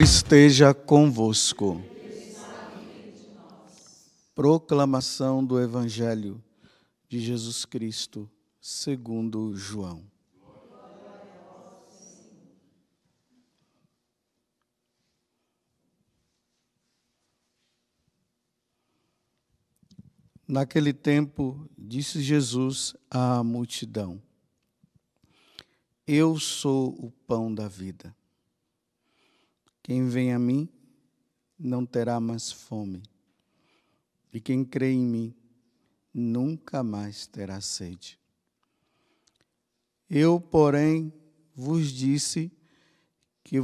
Esteja convosco. Proclamação do Evangelho de Jesus Cristo, segundo João. Naquele tempo, disse Jesus à multidão: Eu sou o pão da vida. Quem vem a mim não terá mais fome, e quem crê em mim nunca mais terá sede. Eu, porém, vos disse que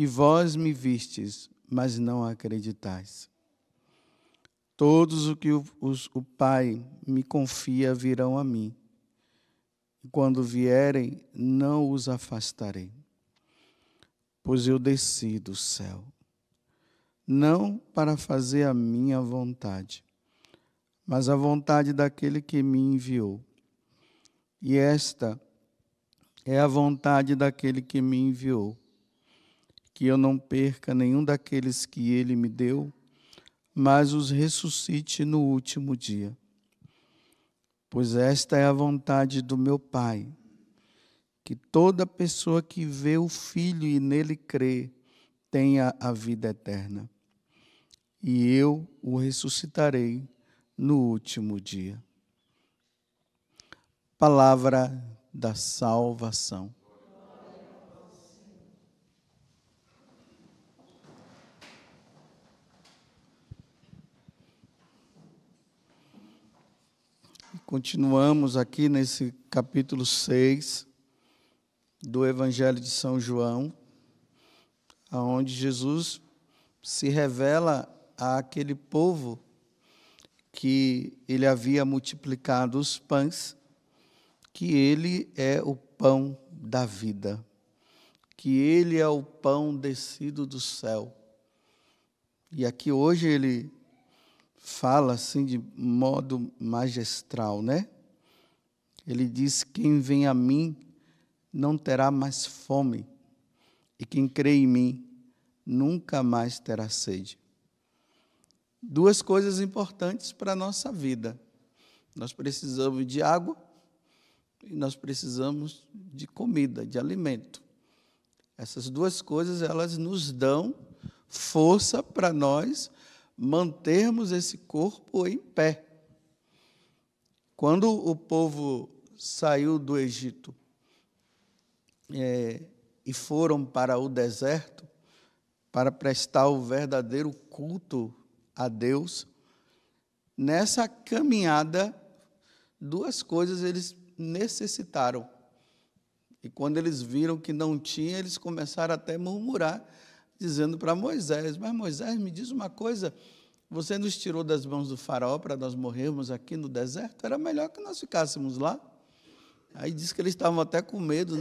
vós me vistes, mas não acreditais. Todos os que o Pai me confia virão a mim, e quando vierem, não os afastarei, pois eu desci do céu, não para fazer a minha vontade, mas a vontade daquele que me enviou. E esta é a vontade daquele que me enviou, que eu não perca nenhum daqueles que ele me deu, mas os ressuscite no último dia. Pois esta é a vontade do meu Pai, que toda pessoa que vê o Filho e nele crê, tenha a vida eterna. E eu o ressuscitarei no último dia. Palavra da salvação. Continuamos aqui nesse capítulo 6 do Evangelho de São João, onde Jesus se revela àquele povo que ele havia multiplicado os pães, que ele é o pão da vida, que ele é o pão descido do céu. E aqui hoje ele fala assim de modo magistral, né? Ele diz: quem vem a mim não terá mais fome, e quem crê em mim nunca mais terá sede. Duas coisas importantes para a nossa vida. Nós precisamos de água e nós precisamos de comida, de alimento. Essas duas coisas, elas nos dão força para nós mantermos esse corpo em pé. Quando o povo saiu do Egito e foram para o deserto para prestar o verdadeiro culto a Deus, nessa caminhada, duas coisas eles necessitaram. E quando eles viram que não tinha, eles começaram até a murmurar, dizendo para Moisés: mas Moisés, me diz uma coisa, você nos tirou das mãos do faraó para nós morrermos aqui no deserto? Era melhor que nós ficássemos lá. Aí diz que eles estavam até com medo,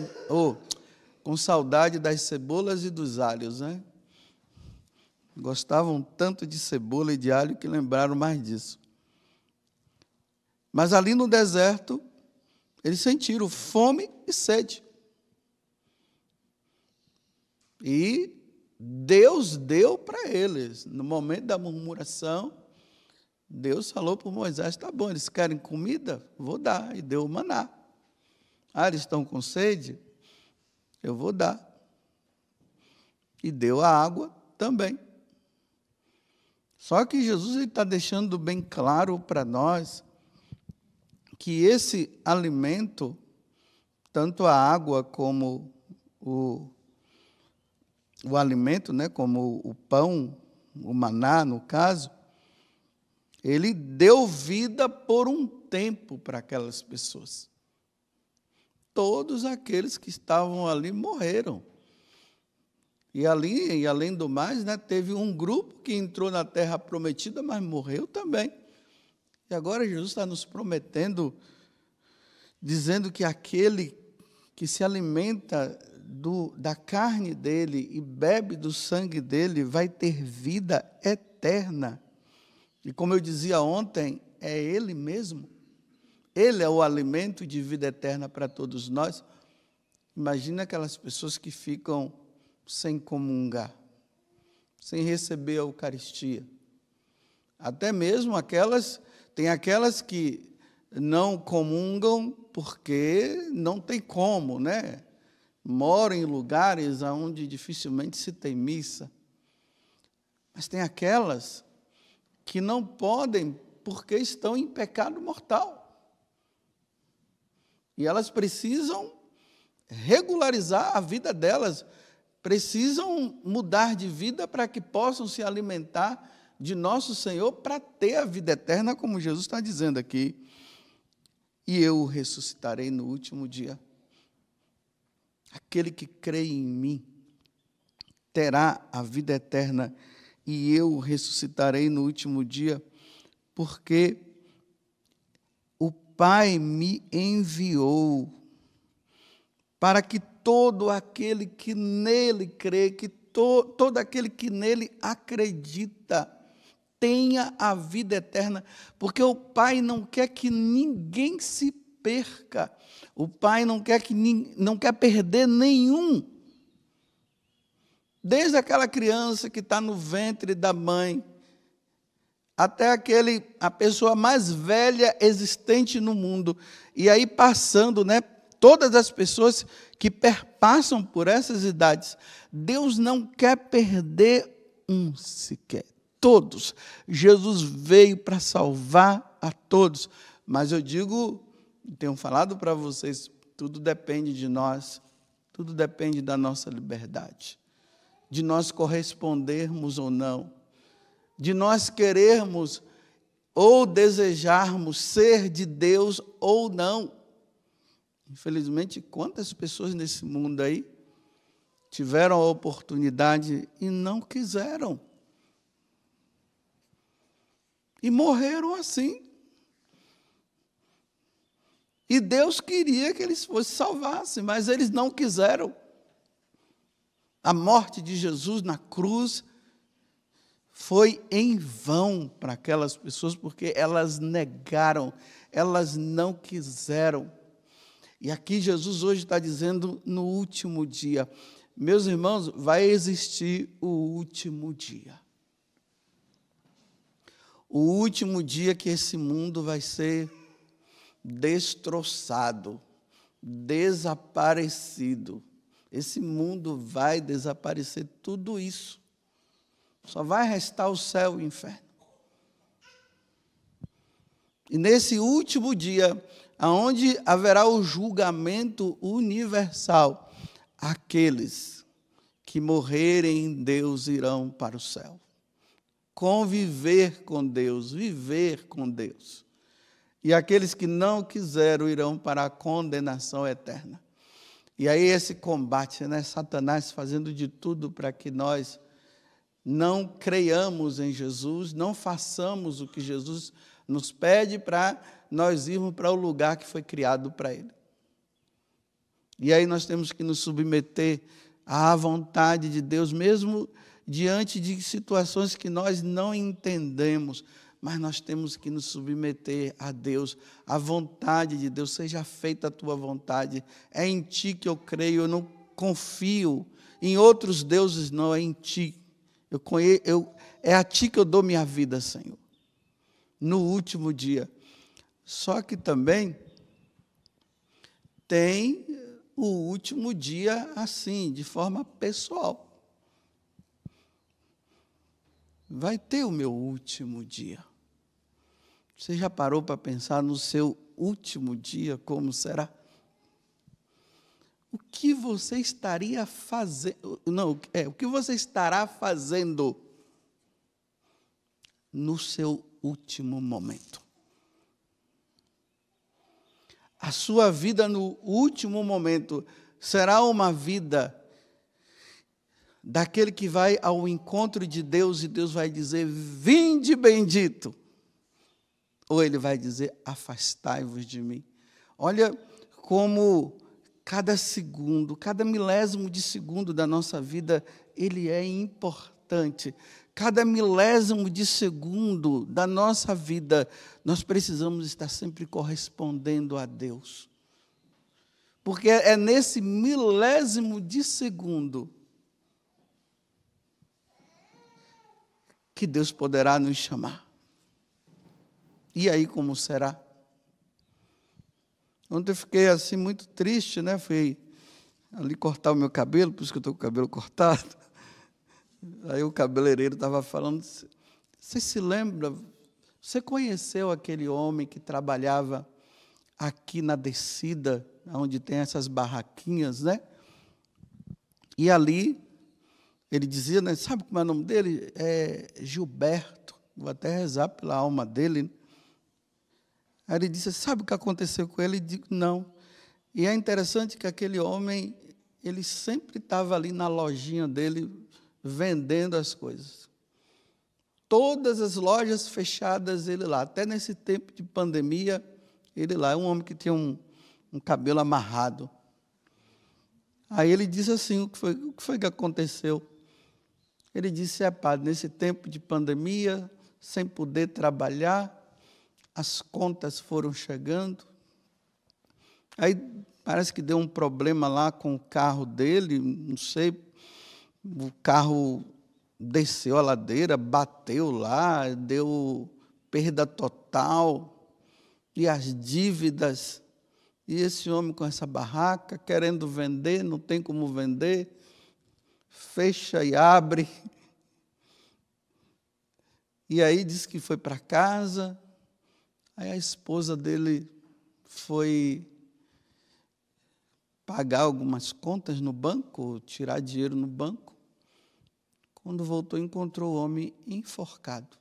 com saudade das cebolas e dos alhos, né? Gostavam tanto de cebola e de alho que lembraram mais disso. Mas ali no deserto, eles sentiram fome e sede. E Deus deu para eles. No momento da murmuração, Deus falou para Moisés: tá bom, eles querem comida? Vou dar. E deu o maná. Eles estão com sede? Eu vou dar. E deu a água também. Só que Jesus está deixando bem claro para nós que esse alimento, tanto a água como o alimento, né, como o pão, o maná, no caso, ele deu vida por um tempo para aquelas pessoas. Todos aqueles que estavam ali morreram. E além do mais, né, teve um grupo que entrou na terra prometida, mas morreu também. E agora Jesus está nos prometendo, dizendo que aquele que se alimenta da carne dele e bebe do sangue dele vai ter vida eterna. E como eu dizia ontem, é ele mesmo. Ele é o alimento de vida eterna para todos nós. Imagina aquelas pessoas que ficam sem comungar. sem receber a Eucaristia. Até mesmo tem aquelas que não comungam porque não tem como, né? Moram em lugares onde dificilmente se tem missa. Mas tem aquelas que não podem porque estão em pecado mortal. E elas precisam regularizar a vida delas, precisam mudar de vida para que possam se alimentar de nosso Senhor para ter a vida eterna, como Jesus está dizendo aqui. E eu o ressuscitarei no último dia. Aquele que crê em mim terá a vida eterna, e eu o ressuscitarei no último dia, porque o Pai me enviou para que todo aquele que nele crê, todo aquele que nele acredita, tenha a vida eterna, porque o Pai não quer que ninguém se perca. O Pai não quer perder nenhum. Desde aquela criança que está no ventre da mãe, até a pessoa mais velha existente no mundo. E aí passando, né, todas as pessoas que perpassam por essas idades. Deus não quer perder um sequer. Todos. Jesus veio para salvar a todos. Mas eu tenho falado para vocês, tudo depende de nós, tudo depende da nossa liberdade, de nós correspondermos ou não, de nós querermos ou desejarmos ser de Deus ou não. Infelizmente, quantas pessoas nesse mundo aí tiveram a oportunidade e não quiseram. E morreram assim. E Deus queria que eles fossem salvassem, mas eles não quiseram. A morte de Jesus na cruz foi em vão para aquelas pessoas, porque elas negaram, elas não quiseram. E aqui Jesus hoje está dizendo no último dia. Meus irmãos, vai existir o último dia. O último dia que esse mundo vai ser destroçado, desaparecido. Esse mundo vai desaparecer, tudo isso. Só vai restar o céu e o inferno. E nesse último dia, aonde haverá o julgamento universal, aqueles que morrerem em Deus irão para o céu. Conviver com Deus, viver com Deus. E aqueles que não quiseram irão para a condenação eterna. E aí esse combate, né? Satanás fazendo de tudo para que nós não creiamos em Jesus, não façamos o que Jesus nos pede para nós irmos para o lugar que foi criado para Ele. E aí nós temos que nos submeter à vontade de Deus, mesmo diante de situações que nós não entendemos, mas nós temos que nos submeter a Deus, à vontade de Deus. Seja feita a tua vontade. É em ti que eu creio, eu não confio em outros deuses, não, é em ti. É a ti que eu dou minha vida, Senhor, no último dia. Só que também tem o último dia assim, de forma pessoal. Vai ter o meu último dia. Você já parou para pensar no seu último dia, como será? O que você estaria fazendo? O que você estará fazendo no seu último momento? A sua vida no último momento será uma vida daquele que vai ao encontro de Deus e Deus vai dizer, vinde bendito. Ou Ele vai dizer, afastai-vos de mim. Olha como cada segundo, cada milésimo de segundo da nossa vida, ele é importante. Cada milésimo de segundo da nossa vida, nós precisamos estar sempre correspondendo a Deus. Porque é nesse milésimo de segundo que Deus poderá nos chamar. E aí como será? Ontem eu fiquei assim muito triste, né? Fui ali cortar o meu cabelo, por isso que eu estou com o cabelo cortado. Aí o cabeleireiro estava falando, você se lembra, você conheceu aquele homem que trabalhava aqui na descida, onde tem essas barraquinhas, né? E ali, ele dizia, né, sabe como é o nome dele? É Gilberto, vou até rezar pela alma dele. Aí ele disse, sabe o que aconteceu com ele? Eu digo, não. E é interessante que aquele homem, ele sempre estava ali na lojinha dele, vendendo as coisas. Todas as lojas fechadas, ele lá. Até nesse tempo de pandemia, ele lá. É um homem que tinha um cabelo amarrado. Aí ele disse assim, o que foi que aconteceu? Ele disse, padre, nesse tempo de pandemia, sem poder trabalhar, as contas foram chegando. Aí parece que deu um problema lá com o carro dele, não sei, o carro desceu a ladeira, bateu lá, deu perda total, e as dívidas. E esse homem com essa barraca, querendo vender, não tem como vender, fecha e abre. E aí disse que foi para casa, aí a esposa dele foi pagar algumas contas no banco, tirar dinheiro no banco. Quando voltou, encontrou o homem enforcado.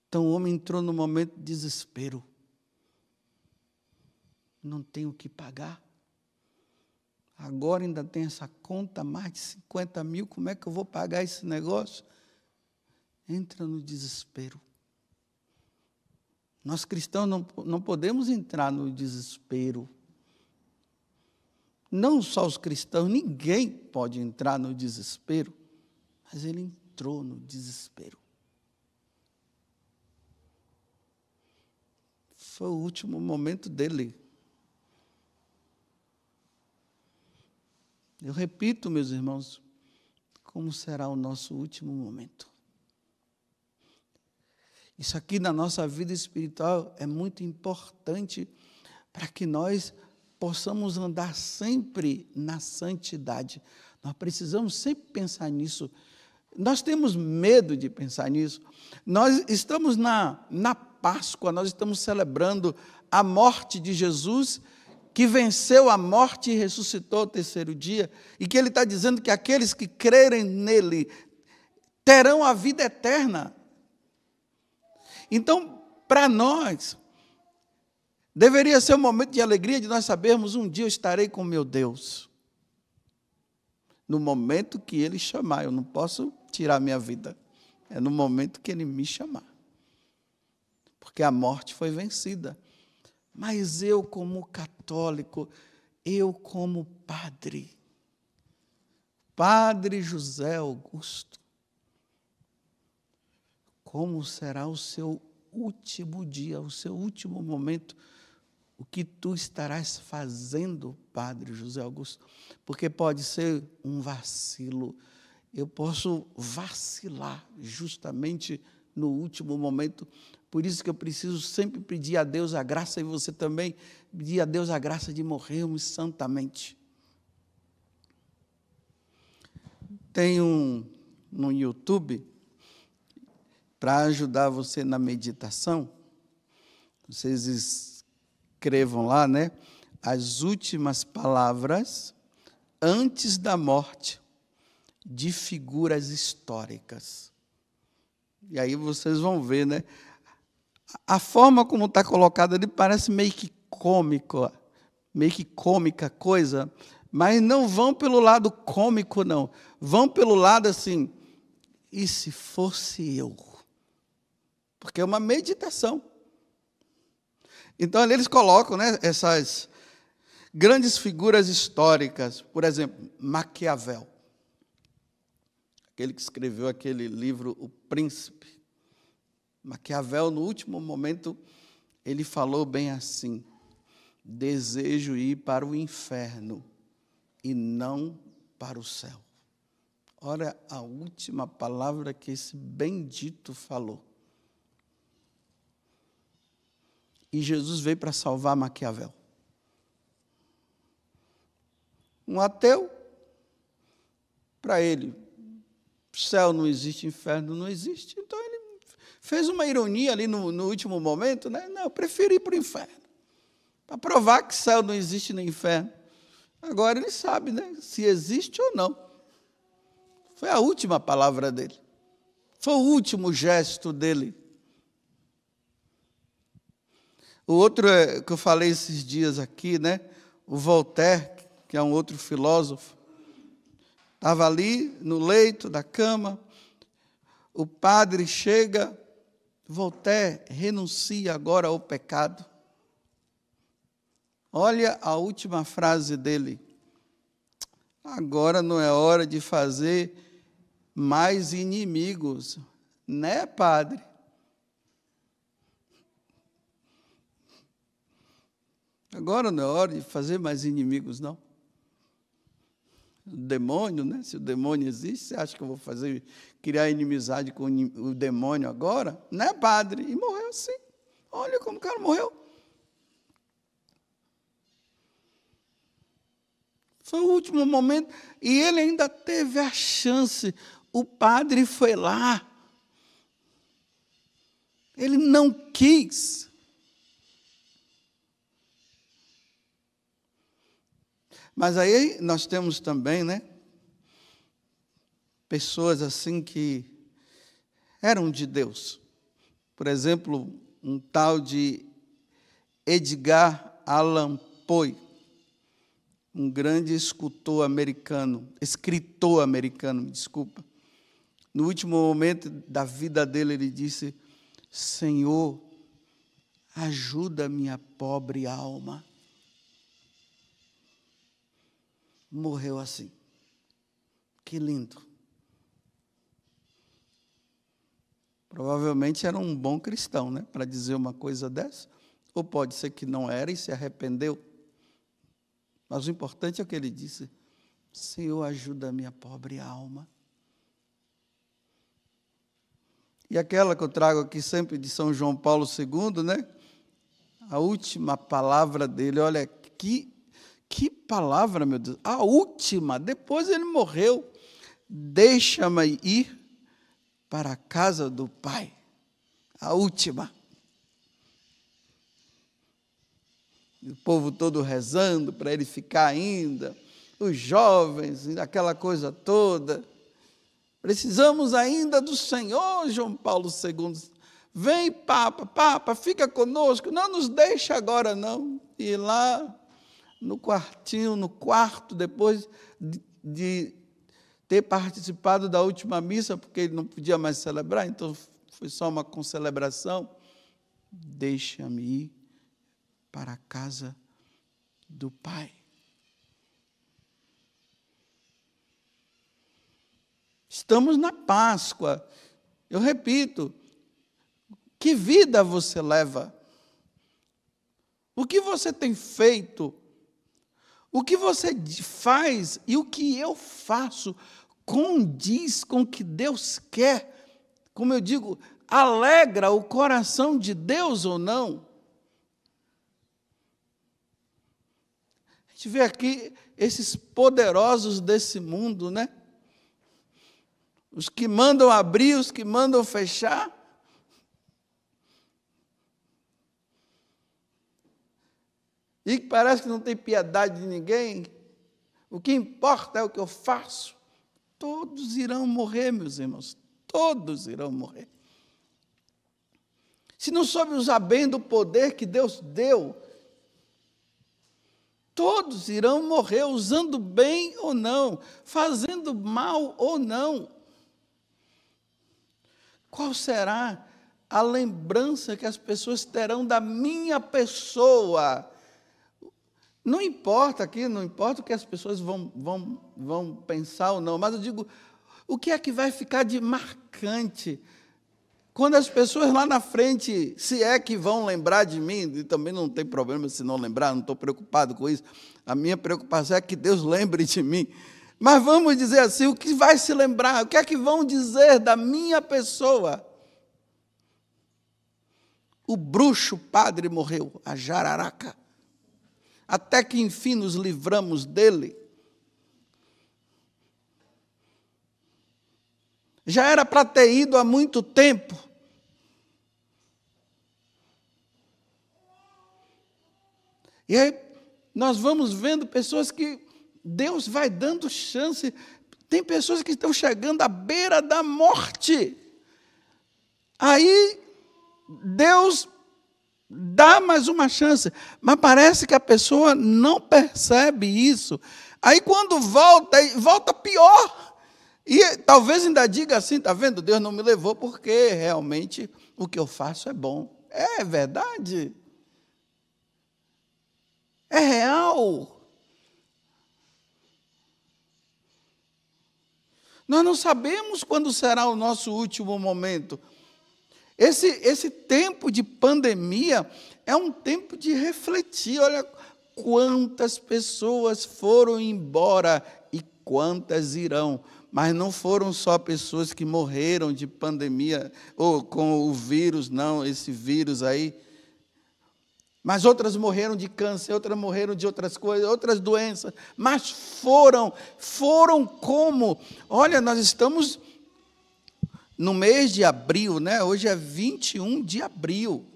Então o homem entrou num momento de desespero. Não tenho o que pagar. Agora ainda tem essa conta, mais de 50 mil, como é que eu vou pagar esse negócio? Entra no desespero. Nós cristãos não podemos entrar no desespero. Não só os cristãos, ninguém pode entrar no desespero, mas ele entrou no desespero. Foi o último momento dele. Eu repito, meus irmãos, como será o nosso último momento. Isso aqui na nossa vida espiritual é muito importante para que nós possamos andar sempre na santidade. Nós precisamos sempre pensar nisso. Nós temos medo de pensar nisso. Nós estamos na Páscoa, nós estamos celebrando a morte de Jesus, que venceu a morte e ressuscitou ao terceiro dia, e que ele está dizendo que aqueles que crerem nele terão a vida eterna. Então, para nós, deveria ser um momento de alegria de nós sabermos, um dia eu estarei com meu Deus. No momento que Ele chamar, eu não posso tirar minha vida. É no momento que Ele me chamar. Porque a morte foi vencida. Mas eu, como católico, eu como padre José Augusto, como será o seu último dia, o seu último momento? O que tu estarás fazendo, Padre José Augusto? Porque pode ser um vacilo. Eu posso vacilar justamente no último momento. Por isso que eu preciso sempre pedir a Deus a graça, e você também, pedir a Deus a graça de morrermos santamente. Tem no YouTube, para ajudar você na meditação, vocês escrevam lá, né? As últimas palavras antes da morte de figuras históricas. E aí vocês vão ver, né? A forma como está colocada ali parece meio que cômica coisa, mas não vão pelo lado cômico, não. Vão pelo lado assim, e se fosse eu? Porque é uma meditação. Então, ali eles colocam, né, essas grandes figuras históricas. Por exemplo, Maquiavel. Aquele que escreveu aquele livro, O Príncipe. Maquiavel, no último momento, ele falou bem assim: desejo ir para o inferno e não para o céu. Olha a última palavra que esse bendito falou. E Jesus veio para salvar Maquiavel. Um ateu, para ele, céu não existe, inferno não existe. Então ele fez uma ironia ali no último momento, né? Não, eu preferi ir para o inferno, para provar que céu não existe nem inferno. Agora ele sabe, né, se existe ou não. Foi a última palavra dele. Foi o último gesto dele. O outro que eu falei esses dias aqui, né? O Voltaire, que é um outro filósofo, estava ali no leito da cama, o padre chega, Voltaire, renuncia agora ao pecado. Olha a última frase dele. Agora não é hora de fazer mais inimigos, né, padre? Agora não é hora de fazer mais inimigos, não. O demônio, né? Se o demônio existe, você acha que eu vou criar inimizade com o demônio agora? Né, padre? E morreu assim. Olha como o cara morreu. Foi o último momento. E ele ainda teve a chance. O padre foi lá. Ele não quis. Mas aí nós temos também, né, pessoas assim que eram de Deus. Por exemplo, um tal de Edgar Allan Poe, um grande escritor americano, desculpa. No último momento da vida dele, ele disse: Senhor, ajuda minha pobre alma. Morreu assim. Que lindo. Provavelmente era um bom cristão, né, para dizer uma coisa dessa. Ou pode ser que não era e se arrependeu. Mas o importante é o que ele disse: Senhor, ajuda a minha pobre alma. E aquela que eu trago aqui sempre de São João Paulo II, né? A última palavra dele, olha, que palavra, meu Deus. A última, depois ele morreu. Deixa-me ir para a casa do Pai. A última. O povo todo rezando para ele ficar ainda. Os jovens, aquela coisa toda. Precisamos ainda do Senhor, João Paulo II. Vem, Papa, fica conosco. Não nos deixa agora, não. E lá, no quartinho, no quarto, depois de ter participado da última missa, porque ele não podia mais celebrar, então foi só uma concelebração. Deixa-me ir para a casa do Pai. Estamos na Páscoa. Eu repito, que vida você leva? O que você tem feito? O que você faz e o que eu faço condiz com o que Deus quer? Como eu digo, alegra o coração de Deus ou não? A gente vê aqui esses poderosos desse mundo, né? Os que mandam abrir, os que mandam fechar. E que parece que não tem piedade de ninguém. O que importa é o que eu faço. Todos irão morrer, meus irmãos. Todos irão morrer. Se não soube usar bem do poder que Deus deu, todos irão morrer, usando bem ou não, fazendo mal ou não. Qual será a lembrança que as pessoas terão da minha pessoa? Não importa aqui, não importa o que as pessoas vão pensar ou não, mas eu digo, o que é que vai ficar de marcante? Quando as pessoas lá na frente, se é que vão lembrar de mim, e também não tem problema se não lembrar, não estou preocupado com isso, a minha preocupação é que Deus lembre de mim. Mas vamos dizer assim, o que vai se lembrar? O que é que vão dizer da minha pessoa? O bruxo padre morreu, a jararaca. Até que enfim nos livramos dele. Já era para ter ido há muito tempo. E aí nós vamos vendo pessoas que Deus vai dando chance. Tem pessoas que estão chegando à beira da morte. Aí Deus dá mais uma chance, mas parece que a pessoa não percebe isso. Aí quando volta pior. E talvez ainda diga assim, está vendo? Deus não me levou porque realmente o que eu faço é bom. É verdade. É real. Nós não sabemos quando será o nosso último momento. Esse tempo de pandemia é um tempo de refletir. Olha quantas pessoas foram embora e quantas irão. Mas não foram só pessoas que morreram de pandemia ou com o vírus, não, esse vírus aí. Mas outras morreram de câncer, outras morreram de outras coisas, outras doenças. Mas foram como? Olha, nós estamos no mês de abril, né? Hoje é 21 de abril.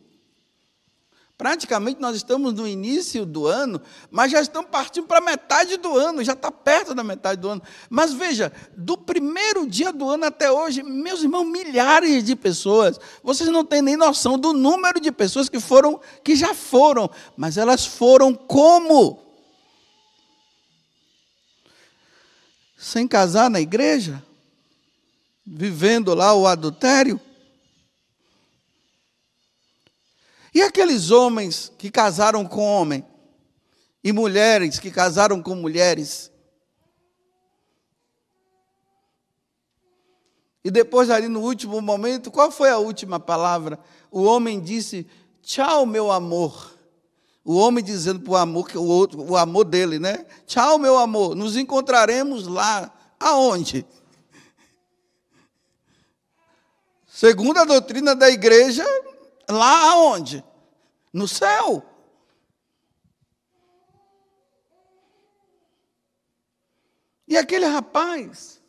Praticamente nós estamos no início do ano, mas já estamos partindo para a metade do ano, já está perto da metade do ano. Mas veja, do primeiro dia do ano até hoje, meus irmãos, milhares de pessoas. Vocês não têm nem noção do número de pessoas que já foram, mas elas foram como? Sem casar na igreja? Vivendo lá o adultério? E aqueles homens que casaram com homem? E mulheres que casaram com mulheres? E depois ali no último momento, qual foi a última palavra? O homem disse, tchau meu amor. O homem dizendo para o amor, o amor dele, né? Tchau meu amor, nos encontraremos lá. Aonde? Segundo a doutrina da igreja, lá aonde? No céu. E aquele rapaz,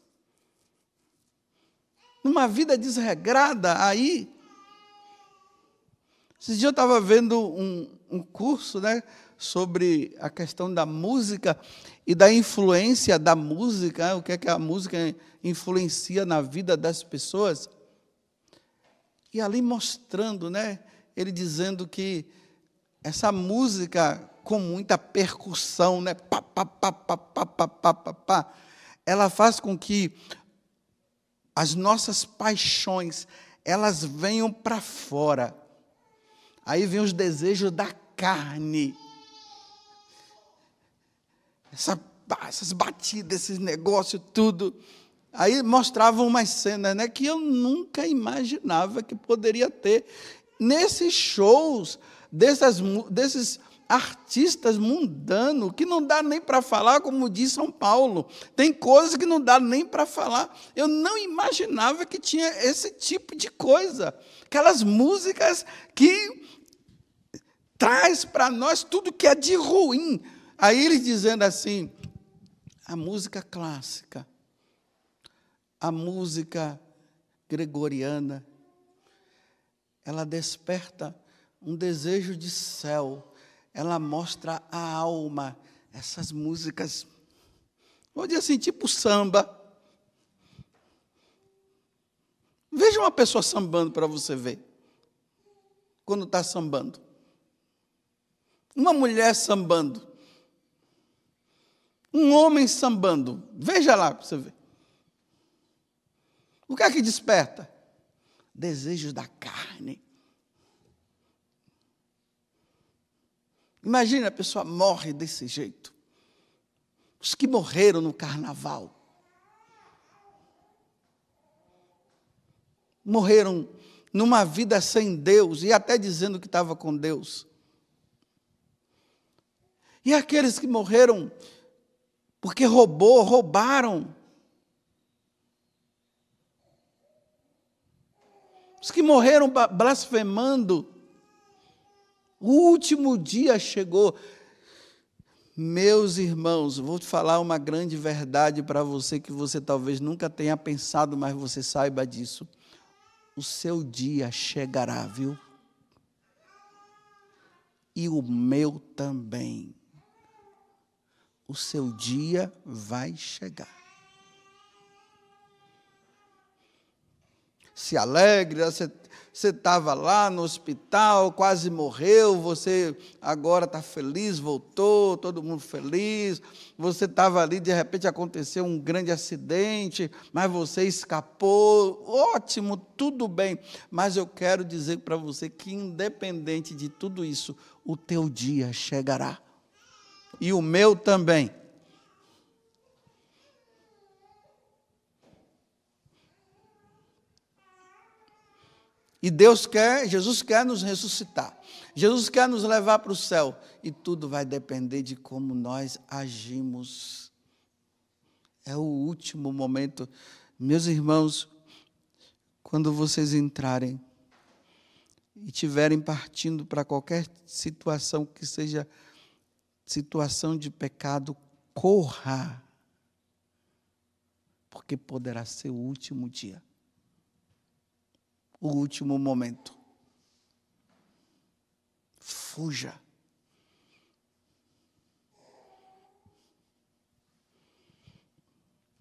numa vida desregrada aí, esses dias eu estava vendo um curso, né, sobre a questão da música e da influência da música, o que é que a música influencia na vida das pessoas. E ali mostrando, né, ele dizendo que essa música com muita percussão, né, pá, pá, pá, pá, pá, pá, pá, pá, pá, ela faz com que as nossas paixões, elas venham para fora. Aí vem os desejos da carne. Essas batidas, esses negócios, tudo. Aí mostravam umas cenas, né, que eu nunca imaginava que poderia ter nesses shows desses artistas mundanos, que não dá nem para falar, como diz São Paulo. Tem coisas que não dá nem para falar. Eu não imaginava que tinha esse tipo de coisa. Aquelas músicas que traz para nós tudo que é de ruim. Aí eles dizendo assim, a música clássica, a música gregoriana, ela desperta um desejo de céu, ela mostra a alma, essas músicas, vou dizer assim, tipo samba. Veja uma pessoa sambando para você ver, quando está sambando. Uma mulher sambando, um homem sambando, veja lá para você ver. O que é que desperta? Desejos da carne. Imagina, a pessoa morre desse jeito. Os que morreram no carnaval. Morreram numa vida sem Deus, e até dizendo que estava com Deus. E aqueles que morreram Porque roubaram. Os que morreram blasfemando. O último dia chegou. Meus irmãos, vou te falar uma grande verdade para você que você talvez nunca tenha pensado, mas você saiba disso. O seu dia chegará, viu? E o meu também. O seu dia vai chegar. Se alegre, você estava lá no hospital, quase morreu, você agora está feliz, voltou, todo mundo feliz, você estava ali, de repente aconteceu um grande acidente, mas você escapou, ótimo, tudo bem, mas eu quero dizer para você que independente de tudo isso, o teu dia chegará, e o meu também. E Jesus quer nos ressuscitar. Jesus quer nos levar para o céu. E tudo vai depender de como nós agimos. É o último momento. Meus irmãos, quando vocês entrarem e estiverem partindo para qualquer situação que seja situação de pecado, corra. Porque poderá ser o último dia. O último momento. Fuja.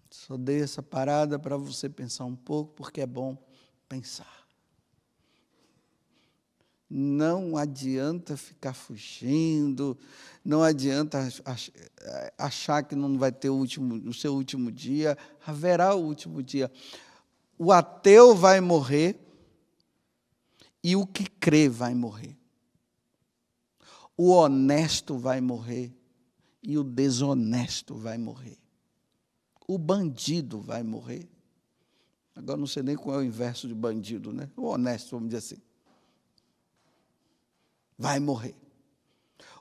Só dei essa parada para você pensar um pouco, porque é bom pensar. Não adianta ficar fugindo, não adianta achar que não vai ter o seu último dia, haverá o último dia. O ateu vai morrer, e o que crê vai morrer. O honesto vai morrer e o desonesto vai morrer. O bandido vai morrer. Agora não sei nem qual é o inverso de bandido, né? O honesto, vamos dizer assim. Vai morrer.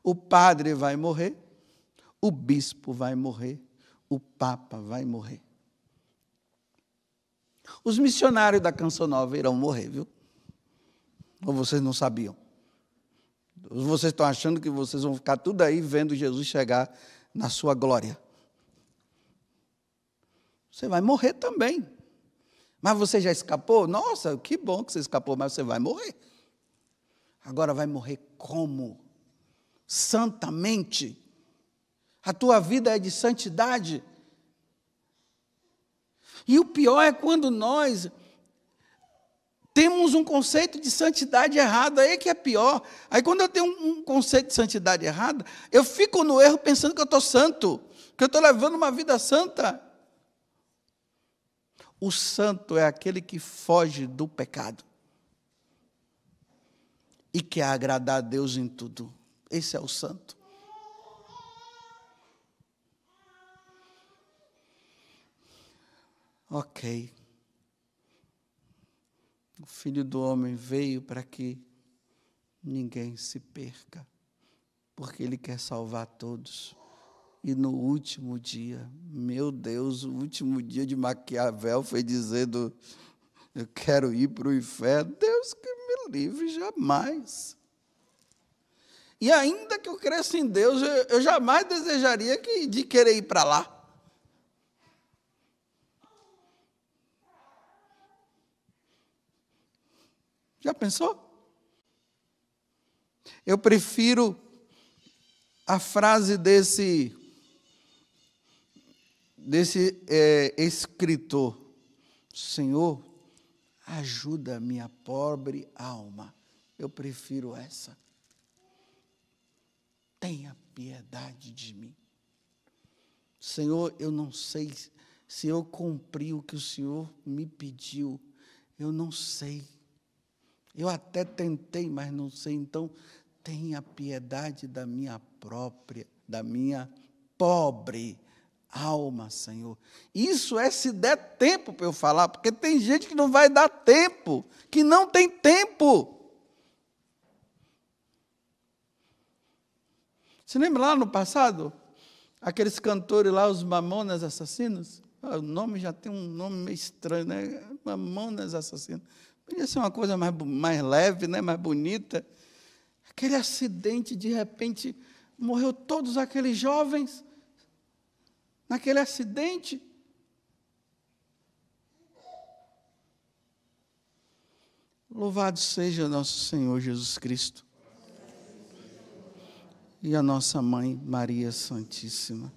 O padre vai morrer, o bispo vai morrer, o papa vai morrer. Os missionários da Canção Nova irão morrer, viu? Ou vocês não sabiam? Vocês estão achando que vocês vão ficar tudo aí vendo Jesus chegar na sua glória. Você vai morrer também. Mas você já escapou? Nossa, que bom que você escapou, mas você vai morrer. Agora vai morrer como? Santamente. A tua vida é de santidade. E o pior é quando nós temos um conceito de santidade errado, aí que é pior. Aí quando eu tenho um conceito de santidade errado, eu fico no erro pensando que eu estou santo, que eu estou levando uma vida santa. O santo é aquele que foge do pecado e quer agradar a Deus em tudo. Esse é o santo. Ok. O Filho do Homem veio para que ninguém se perca, porque Ele quer salvar todos. E no último dia, meu Deus, o último dia de Maquiavel foi dizendo, eu quero ir para o inferno. Deus que me livre, jamais. E ainda que eu cresça em Deus, eu jamais desejaria de querer ir para lá. Já pensou? Eu prefiro a frase desse escritor: Senhor, ajuda a minha pobre alma. Eu prefiro essa. Tenha piedade de mim. Senhor, eu não sei se eu cumpri o que o Senhor me pediu. Eu não sei. Eu até tentei, mas não sei. Então, tenha piedade da minha pobre alma, Senhor. Isso é se der tempo para eu falar, porque tem gente que não vai dar tempo, que não tem tempo. Você lembra lá no passado? Aqueles cantores lá, os Mamonas Assassinos, o nome já tem um nome meio estranho, né? Mamonas Assassinos. Podia ser uma coisa mais leve, né? Mais bonita. Aquele acidente, de repente, morreu todos aqueles jovens naquele acidente. Louvado seja nosso Senhor Jesus Cristo e a nossa Mãe Maria Santíssima.